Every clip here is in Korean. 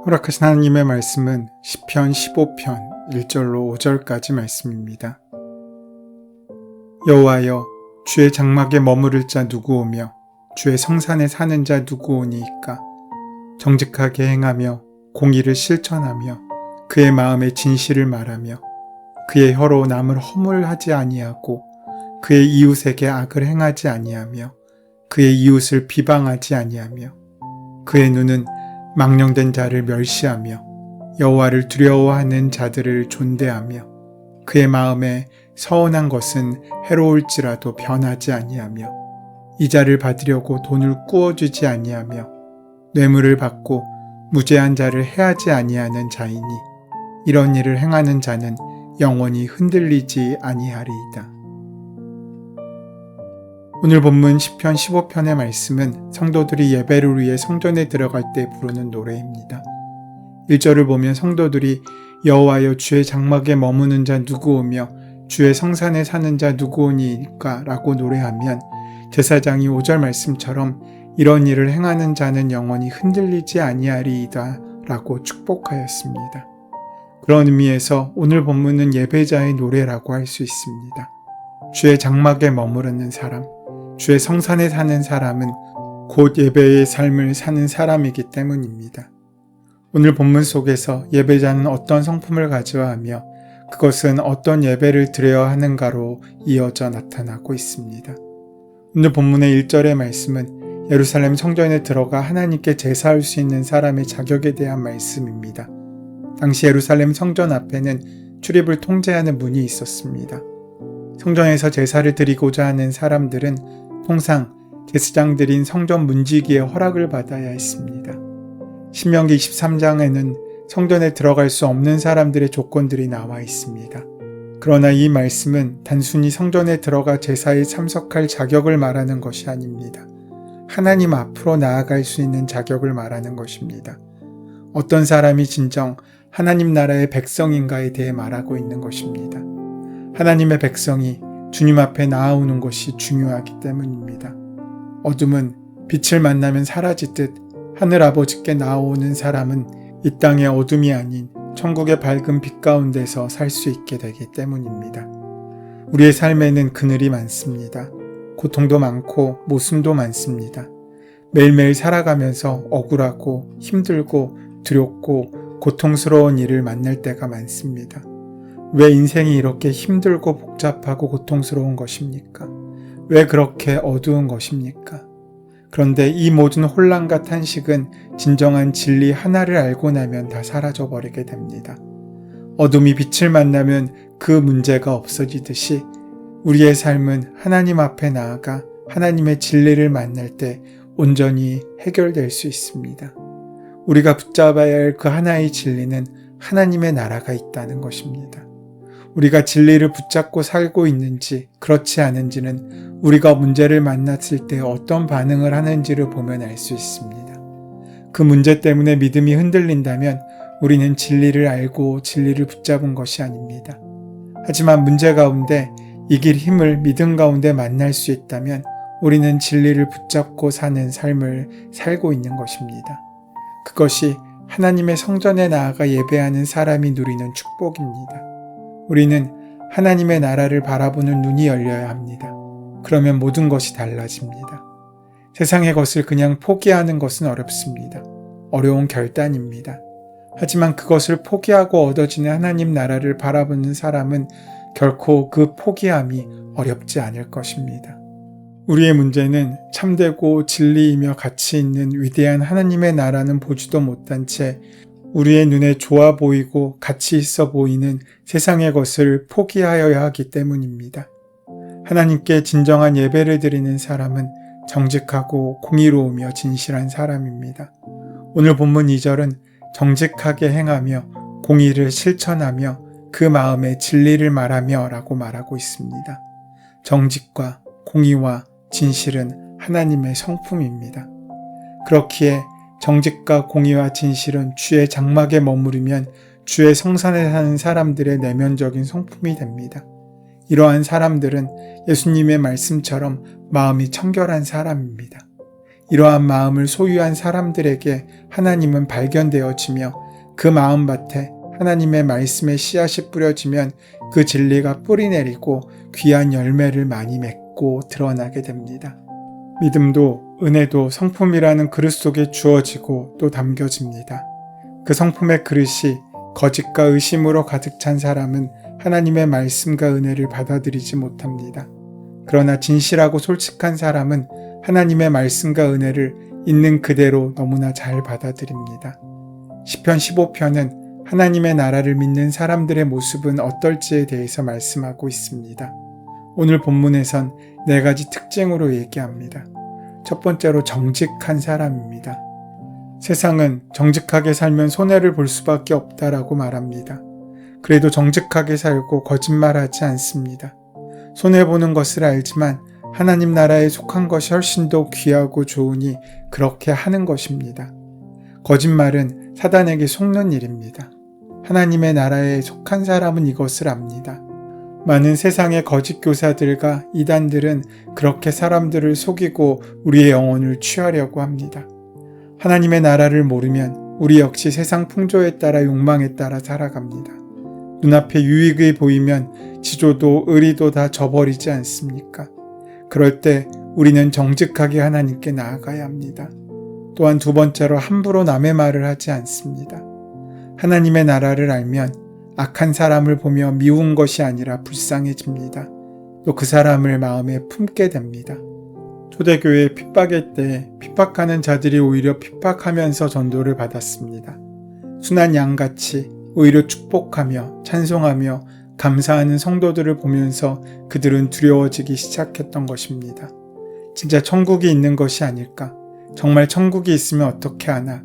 허락하신 하나님의 말씀은 시편 15편 1절로 5절까지 말씀입니다. 여호와여, 주의 장막에 머무를 자 누구오며 주의 성산에 사는 자 누구오니이까? 정직하게 행하며 공의를 실천하며 그의 마음에 진실을 말하며 그의 혀로 남을 허물하지 아니하고 그의 이웃에게 악을 행하지 아니하며 그의 이웃을 비방하지 아니하며 그의 눈은 망령된 자를 멸시하며 여호와를 두려워하는 자들을 존대하며 그의 마음에 서운한 것은 해로울지라도 변하지 아니하며 이자를 받으려고 돈을 꾸어주지 아니하며 뇌물을 받고 무죄한 자를 해하지 아니하는 자이니 이런 일을 행하는 자는 영원히 흔들리지 아니하리이다. 오늘 본문 시편 15편의 말씀은 성도들이 예배를 위해 성전에 들어갈 때 부르는 노래입니다. 1절을 보면 성도들이 여호와여, 주의 장막에 머무는 자 누구오며 주의 성산에 사는 자 누구오니까 라고 노래하면 제사장이 5절 말씀처럼 이런 일을 행하는 자는 영원히 흔들리지 아니하리이다 라고 축복하였습니다. 그런 의미에서 오늘 본문은 예배자의 노래라고 할 수 있습니다. 주의 장막에 머무르는 사람, 주의 성산에 사는 사람은 곧 예배의 삶을 사는 사람이기 때문입니다. 오늘 본문 속에서 예배자는 어떤 성품을 가져야 하며 그것은 어떤 예배를 드려야 하는가로 이어져 나타나고 있습니다. 오늘 본문의 1절의 말씀은 예루살렘 성전에 들어가 하나님께 제사할 수 있는 사람의 자격에 대한 말씀입니다. 당시 예루살렘 성전 앞에는 출입을 통제하는 문이 있었습니다. 성전에서 제사를 드리고자 하는 사람들은 통상 제사장들인 성전 문지기의 허락을 받아야 했습니다. 신명기 23장에는 성전에 들어갈 수 없는 사람들의 조건들이 나와 있습니다. 그러나 이 말씀은 단순히 성전에 들어가 제사에 참석할 자격을 말하는 것이 아닙니다. 하나님 앞으로 나아갈 수 있는 자격을 말하는 것입니다. 어떤 사람이 진정 하나님 나라의 백성인가에 대해 말하고 있는 것입니다. 하나님의 백성이 주님 앞에 나아오는 것이 중요하기 때문입니다. 어둠은 빛을 만나면 사라지듯 하늘아버지께 나아오는 사람은 이 땅의 어둠이 아닌 천국의 밝은 빛 가운데서 살 수 있게 되기 때문입니다. 우리의 삶에는 그늘이 많습니다. 고통도 많고 모순도 많습니다. 매일매일 살아가면서 억울하고 힘들고 두렵고 고통스러운 일을 만날 때가 많습니다. 왜 인생이 이렇게 힘들고 복잡하고 고통스러운 것입니까? 왜 그렇게 어두운 것입니까? 그런데 이 모든 혼란과 탄식은 진정한 진리 하나를 알고 나면 다 사라져버리게 됩니다. 어둠이 빛을 만나면 그 문제가 없어지듯이 우리의 삶은 하나님 앞에 나아가 하나님의 진리를 만날 때 온전히 해결될 수 있습니다. 우리가 붙잡아야 할 그 하나의 진리는 하나님의 나라가 있다는 것입니다. 우리가 진리를 붙잡고 살고 있는지 그렇지 않은지는 우리가 문제를 만났을 때 어떤 반응을 하는지를 보면 알 수 있습니다. 그 문제 때문에 믿음이 흔들린다면 우리는 진리를 알고 진리를 붙잡은 것이 아닙니다. 하지만 문제 가운데 이길 힘을 믿음 가운데 만날 수 있다면 우리는 진리를 붙잡고 사는 삶을 살고 있는 것입니다. 그것이 하나님의 성전에 나아가 예배하는 사람이 누리는 축복입니다. 우리는 하나님의 나라를 바라보는 눈이 열려야 합니다. 그러면 모든 것이 달라집니다. 세상의 것을 그냥 포기하는 것은 어렵습니다. 어려운 결단입니다. 하지만 그것을 포기하고 얻어지는 하나님 나라를 바라보는 사람은 결코 그 포기함이 어렵지 않을 것입니다. 우리의 문제는 참되고 진리이며 가치 있는 위대한 하나님의 나라는 보지도 못한 채 우리의 눈에 좋아 보이고 가치 있어 보이는 세상의 것을 포기하여야 하기 때문입니다. 하나님께 진정한 예배를 드리는 사람은 정직하고 공의로우며 진실한 사람입니다. 오늘 본문 2절은 정직하게 행하며 공의를 실천하며 그 마음에 진리를 말하며 라고 말하고 있습니다. 정직과 공의와 진실은 하나님의 성품입니다. 그렇기에 정직과 공의와 진실은 주의 장막에 머무르면 주의 성산에 사는 사람들의 내면적인 성품이 됩니다. 이러한 사람들은 예수님의 말씀처럼 마음이 청결한 사람입니다. 이러한 마음을 소유한 사람들에게 하나님은 발견되어지며 그 마음밭에 하나님의 말씀의 씨앗이 뿌려지면 그 진리가 뿌리내리고 귀한 열매를 많이 맺고 드러나게 됩니다. 믿음도 은혜도 성품이라는 그릇 속에 주어지고 또 담겨집니다. 그 성품의 그릇이 거짓과 의심으로 가득 찬 사람은 하나님의 말씀과 은혜를 받아들이지 못합니다. 그러나 진실하고 솔직한 사람은 하나님의 말씀과 은혜를 있는 그대로 너무나 잘 받아들입니다. 시편 15편은 하나님의 나라를 믿는 사람들의 모습은 어떨지에 대해서 말씀하고 있습니다. 오늘 본문에선 4가지 특징으로 얘기합니다. 첫 번째로 정직한 사람입니다. 세상은 정직하게 살면 손해를 볼 수밖에 없다라고 말합니다. 그래도 정직하게 살고 거짓말하지 않습니다. 손해보는 것을 알지만 하나님 나라에 속한 것이 훨씬 더 귀하고 좋으니 그렇게 하는 것입니다. 거짓말은 사단에게 속는 일입니다. 하나님의 나라에 속한 사람은 이것을 압니다. 많은 세상의 거짓 교사들과 이단들은 그렇게 사람들을 속이고 우리의 영혼을 취하려고 합니다. 하나님의 나라를 모르면 우리 역시 세상 풍조에 따라 욕망에 따라 살아갑니다. 눈앞에 유익이 보이면 지조도 의리도 다 저버리지 않습니까? 그럴 때 우리는 정직하게 하나님께 나아가야 합니다. 또한 두 번째로 함부로 남의 말을 하지 않습니다. 하나님의 나라를 알면 악한 사람을 보며 미운 것이 아니라 불쌍해집니다. 또 그 사람을 마음에 품게 됩니다. 초대교회의 핍박의 때에 핍박하는 자들이 오히려 핍박하면서 전도를 받았습니다. 순한 양같이 오히려 축복하며 찬송하며 감사하는 성도들을 보면서 그들은 두려워지기 시작했던 것입니다. 진짜 천국이 있는 것이 아닐까? 정말 천국이 있으면 어떻게 하나?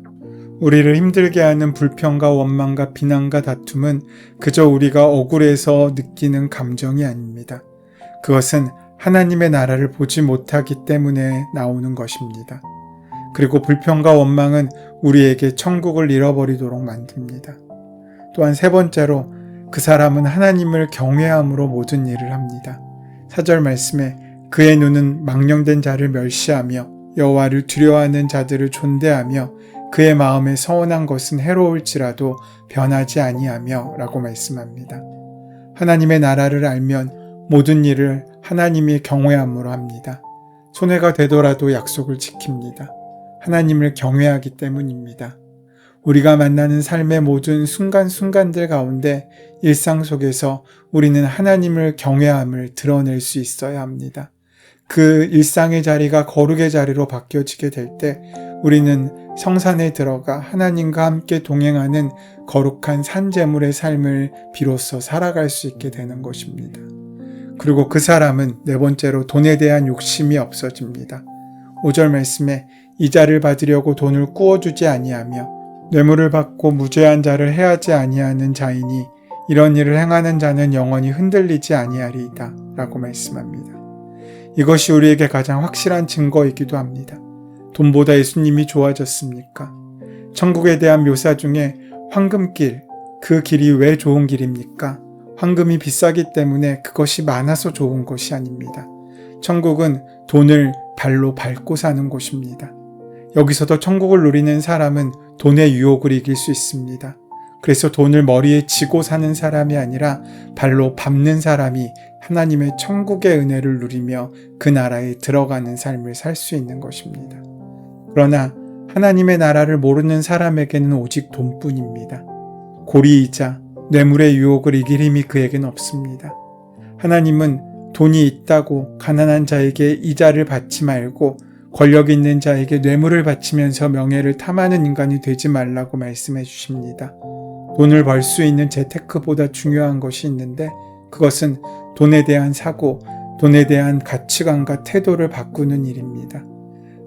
우리를 힘들게 하는 불평과 원망과 비난과 다툼은 그저 우리가 억울해서 느끼는 감정이 아닙니다. 그것은 하나님의 나라를 보지 못하기 때문에 나오는 것입니다. 그리고 불평과 원망은 우리에게 천국을 잃어버리도록 만듭니다. 또한 세 번째로 그 사람은 하나님을 경외함으로 모든 일을 합니다. 4절 말씀에 그의 눈은 망령된 자를 멸시하며 여호와를 두려워하는 자들을 존대하며 그의 마음에 서운한 것은 해로울지라도 변하지 아니하며 라고 말씀합니다. 하나님의 나라를 알면 모든 일을 하나님이 경외함으로 합니다. 손해가 되더라도 약속을 지킵니다. 하나님을 경외하기 때문입니다. 우리가 만나는 삶의 모든 순간순간들 가운데 일상 속에서 우리는 하나님을 경외함을 드러낼 수 있어야 합니다. 그 일상의 자리가 거룩의 자리로 바뀌어지게 될 때 우리는 성산에 들어가 하나님과 함께 동행하는 거룩한 산제물의 삶을 비로소 살아갈 수 있게 되는 것입니다. 그리고 그 사람은 네 번째로 돈에 대한 욕심이 없어집니다. 5절 말씀에 이자를 받으려고 돈을 꾸어주지 아니하며 뇌물을 받고 무죄한 자를 해하지 아니하는 자이니 이런 일을 행하는 자는 영원히 흔들리지 아니하리이다 라고 말씀합니다. 이것이 우리에게 가장 확실한 증거이기도 합니다. 돈보다 예수님이 좋아졌습니까? 천국에 대한 묘사 중에 황금길, 그 길이 왜 좋은 길입니까? 황금이 비싸기 때문에 그것이 많아서 좋은 것이 아닙니다. 천국은 돈을 발로 밟고 사는 곳입니다. 여기서도 천국을 누리는 사람은 돈의 유혹을 이길 수 있습니다. 그래서 돈을 머리에 지고 사는 사람이 아니라 발로 밟는 사람이 하나님의 천국의 은혜를 누리며 그 나라에 들어가는 삶을 살 수 있는 것입니다. 그러나 하나님의 나라를 모르는 사람에게는 오직 돈뿐입니다. 고리이자 뇌물의 유혹을 이길 힘이 그에게는 없습니다. 하나님은 돈이 있다고 가난한 자에게 이자를 받지 말고 권력 있는 자에게 뇌물을 바치면서 명예를 탐하는 인간이 되지 말라고 말씀해 주십니다. 돈을 벌 수 있는 재테크보다 중요한 것이 있는데 그것은 돈에 대한 사고, 돈에 대한 가치관과 태도를 바꾸는 일입니다.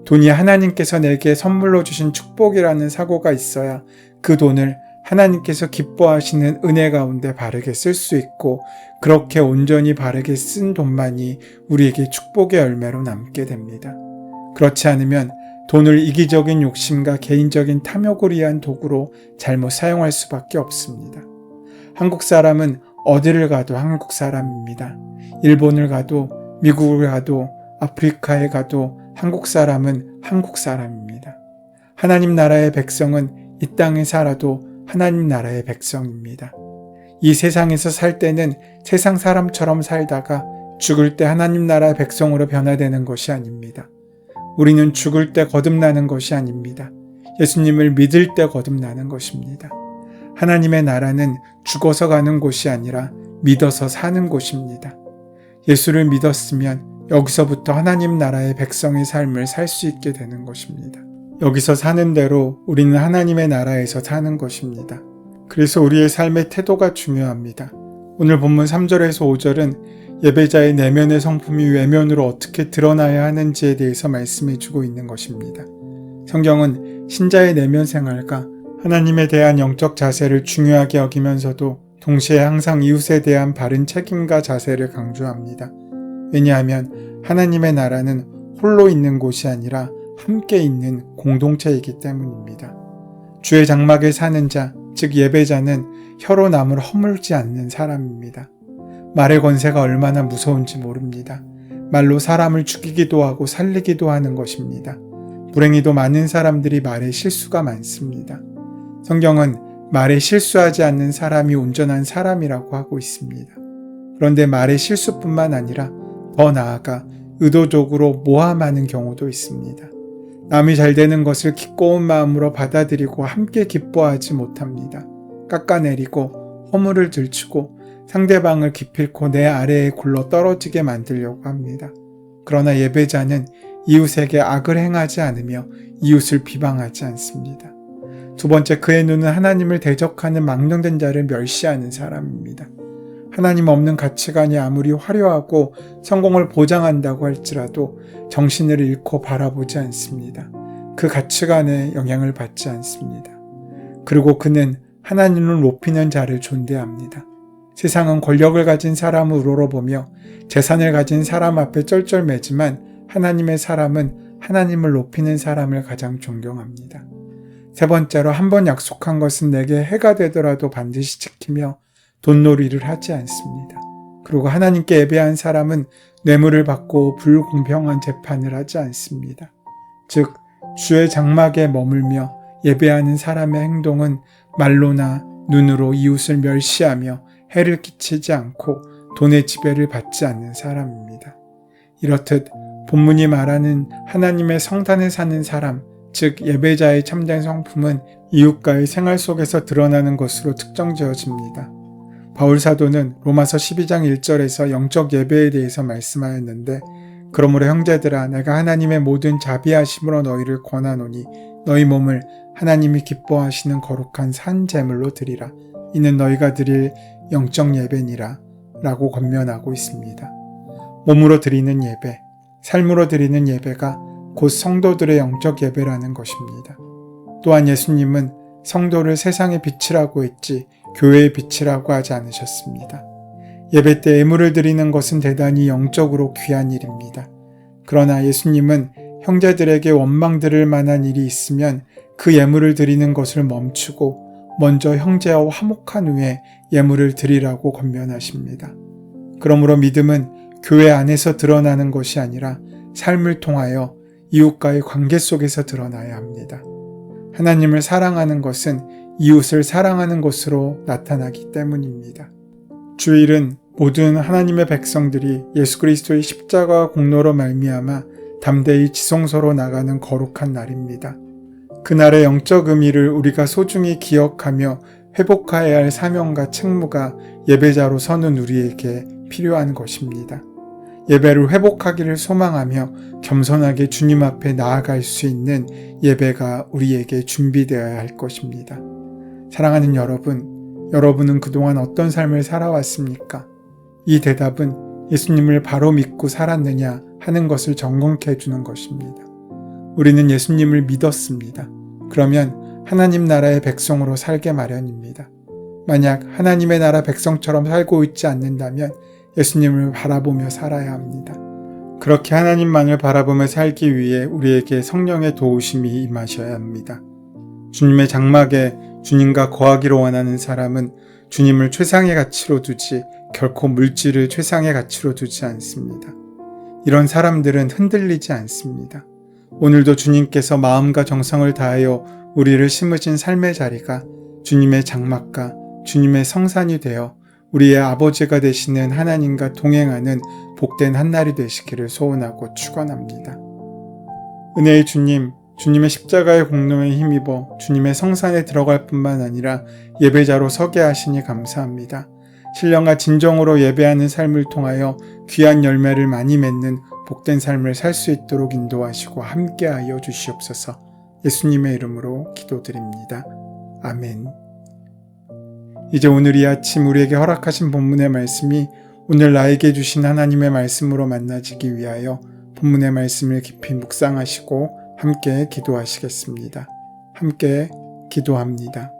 돈이 하나님께서 내게 선물로 주신 축복이라는 사고가 있어야 그 돈을 하나님께서 기뻐하시는 은혜 가운데 바르게 쓸 수 있고 그렇게 온전히 바르게 쓴 돈만이 우리에게 축복의 열매로 남게 됩니다. 그렇지 않으면 돈을 이기적인 욕심과 개인적인 탐욕을 위한 도구로 잘못 사용할 수밖에 없습니다. 한국 사람은 어디를 가도 한국 사람입니다. 일본을 가도 미국을 가도 아프리카에 가도 한국 사람은 한국 사람입니다. 하나님 나라의 백성은 이 땅에 살아도 하나님 나라의 백성입니다. 이 세상에서 살 때는 세상 사람처럼 살다가 죽을 때 하나님 나라의 백성으로 변화되는 것이 아닙니다. 우리는 죽을 때 거듭나는 것이 아닙니다. 예수님을 믿을 때 거듭나는 것입니다. 하나님의 나라는 죽어서 가는 곳이 아니라 믿어서 사는 곳입니다. 예수를 믿었으면 여기서부터 하나님 나라의 백성의 삶을 살 수 있게 되는 것입니다. 여기서 사는 대로 우리는 하나님의 나라에서 사는 것입니다. 그래서 우리의 삶의 태도가 중요합니다. 오늘 본문 3절에서 5절은 예배자의 내면의 성품이 외면으로 어떻게 드러나야 하는지에 대해서 말씀해 주고 있는 것입니다. 성경은 신자의 내면 생활과 하나님에 대한 영적 자세를 중요하게 여기면서도 동시에 항상 이웃에 대한 바른 책임과 자세를 강조합니다. 왜냐하면 하나님의 나라는 홀로 있는 곳이 아니라 함께 있는 공동체이기 때문입니다. 주의 장막에 사는 자, 즉 예배자는 혀로 남을 허물지 않는 사람입니다. 말의 권세가 얼마나 무서운지 모릅니다. 말로 사람을 죽이기도 하고 살리기도 하는 것입니다. 불행히도 많은 사람들이 말에 실수가 많습니다. 성경은 말에 실수하지 않는 사람이 온전한 사람이라고 하고 있습니다. 그런데 말의 실수뿐만 아니라 더 나아가 의도적으로 모함하는 경우도 있습니다. 남이 잘 되는 것을 기꺼운 마음으로 받아들이고 함께 기뻐하지 못합니다. 깎아내리고 허물을 들추고 상대방을 기필코 내 아래에 굴러 떨어지게 만들려고 합니다. 그러나 예배자는 이웃에게 악을 행하지 않으며 이웃을 비방하지 않습니다. 두 번째, 그의 눈은 하나님을 대적하는 망령된 자를 멸시하는 사람입니다. 하나님 없는 가치관이 아무리 화려하고 성공을 보장한다고 할지라도 정신을 잃고 바라보지 않습니다. 그 가치관에 영향을 받지 않습니다. 그리고 그는 하나님을 높이는 자를 존대합니다. 세상은 권력을 가진 사람을 우러러보며 재산을 가진 사람 앞에 쩔쩔매지만 하나님의 사람은 하나님을 높이는 사람을 가장 존경합니다. 세 번째로, 한 번 약속한 것은 내게 해가 되더라도 반드시 지키며 돈놀이를 하지 않습니다. 그리고 하나님께 예배한 사람은 뇌물을 받고 불공평한 재판을 하지 않습니다. 즉, 주의 장막에 머물며 예배하는 사람의 행동은 말로나 눈으로 이웃을 멸시하며 해를 끼치지 않고 돈의 지배를 받지 않는 사람입니다. 이렇듯 본문이 말하는 하나님의 성단에 사는 사람, 즉 예배자의 참된 성품은 이웃과의 생활 속에서 드러나는 것으로 특정지어집니다. 바울 사도는 로마서 12장 1절에서 영적 예배에 대해서 말씀하였는데, 그러므로 형제들아, 내가 하나님의 모든 자비하심으로 너희를 권하노니 너희 몸을 하나님이 기뻐하시는 거룩한 산 제물로 드리라. 이는 너희가 드릴 영적 예배니라 라고 권면하고 있습니다. 몸으로 드리는 예배, 삶으로 드리는 예배가 곧 성도들의 영적 예배라는 것입니다. 또한 예수님은 성도를 세상의 빛이라고 했지 교회의 빛이라고 하지 않으셨습니다. 예배 때 예물을 드리는 것은 대단히 영적으로 귀한 일입니다. 그러나 예수님은 형제들에게 원망 들을 만한 일이 있으면 그 예물을 드리는 것을 멈추고 먼저 형제와 화목한 후에 예물을 드리라고 권면하십니다. 그러므로 믿음은 교회 안에서 드러나는 것이 아니라 삶을 통하여 이웃과의 관계 속에서 드러나야 합니다. 하나님을 사랑하는 것은 이웃을 사랑하는 것으로 나타나기 때문입니다. 주일은 모든 하나님의 백성들이 예수 그리스도의 십자가 공로로 말미암아 담대히 지성소로 나가는 거룩한 날입니다. 그날의 영적 의미를 우리가 소중히 기억하며 회복해야 할 사명과 책무가 예배자로 서는 우리에게 필요한 것입니다. 예배를 회복하기를 소망하며 겸손하게 주님 앞에 나아갈 수 있는 예배가 우리에게 준비되어야 할 것입니다. 사랑하는 여러분은 그동안 어떤 삶을 살아왔습니까? 이 대답은 예수님을 바로 믿고 살았느냐 하는 것을 점검케 해주는 것입니다. 우리는 예수님을 믿었습니다. 그러면 하나님 나라의 백성으로 살게 마련입니다. 만약 하나님의 나라 백성처럼 살고 있지 않는다면 예수님을 바라보며 살아야 합니다. 그렇게 하나님만을 바라보며 살기 위해 우리에게 성령의 도우심이 임하셔야 합니다. 주님의 장막에 주님과 거하기로 원하는 사람은 주님을 최상의 가치로 두지 결코 물질을 최상의 가치로 두지 않습니다. 이런 사람들은 흔들리지 않습니다. 오늘도 주님께서 마음과 정성을 다하여 우리를 심으신 삶의 자리가 주님의 장막과 주님의 성산이 되어 우리의 아버지가 되시는 하나님과 동행하는 복된 한날이 되시기를 소원하고 축원합니다. 은혜의 주님, 주님의 십자가의 공로에 힘입어 주님의 성산에 들어갈 뿐만 아니라 예배자로 서게 하시니 감사합니다. 신령과 진정으로 예배하는 삶을 통하여 귀한 열매를 많이 맺는 복된 삶을 살 수 있도록 인도하시고 함께하여 주시옵소서. 예수님의 이름으로 기도드립니다. 아멘. 이제 오늘 이 아침 우리에게 허락하신 본문의 말씀이 오늘 나에게 주신 하나님의 말씀으로 만나지기 위하여 본문의 말씀을 깊이 묵상하시고 함께 기도하시겠습니다. 함께 기도합니다.